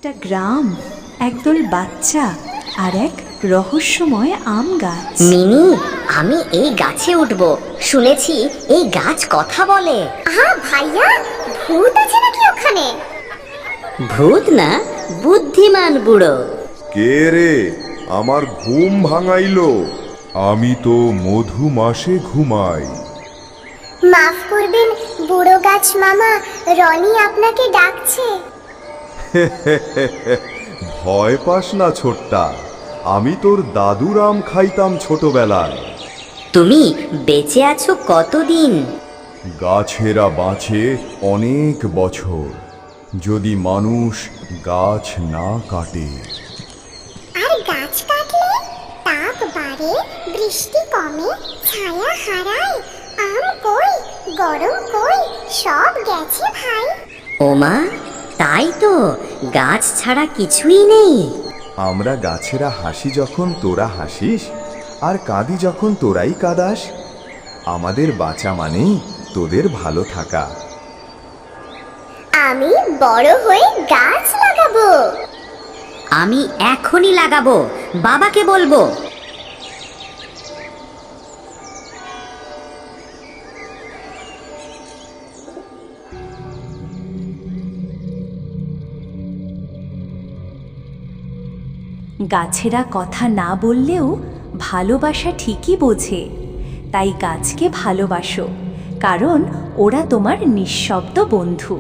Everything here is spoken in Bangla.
একটা গ্রাম, একদল বাচ্চা আর এক রহস্যময় আম গাছ। মিনি, আমি এই গাছে উঠবো। শুনেছি এই গাছ কথা বলে। ভাইয়া, ভূত আছে নাকি ওখানে? ভূত না, বুদ্ধিমান বুড়ো। কে রে আমার ঘুম ভাঙাইলো? আমি তো মধু মাসে ঘুমাই। মাফ করবেন বুড়ো গাছ মামা, রনি আপনাকে ডাকছে। ভয় পাস না ছোট্টা, আমি তোর দাদুর আম খাইতাম ছোটবেলায়। তুমি বেঁচে আছো কতদিন? গাছেরা বাঁচে অনেক বছর, যদি মানুষ গাছ না কাটে। আর গাছ কাটলে তাপ বাড়ে, বৃষ্টি কমে, ছায়া হারায়। আম কই, গরম কই, সব গেছে ভাই। ওমা, তাই তো, গাছ ছাড়া কিছুই নেই। আমরা গাছেরা হাসি যখন তোরা হাসিস, আর কাঁদি যখন তোরাই কাঁদাস। আমাদের বাঁচা মানেই তোদের ভালো থাকা। আমি বড় হয়ে গাছ লাগাবো। আমি এখনই লাগাবো, বাবাকে বলবো। গাছেরা কথা না বললেও ভালোবাসা ঠিকই বোঝে। তাই গাছকে ভালোবাসো, কারণ ওরা তোমার নিঃশব্দ বন্ধু।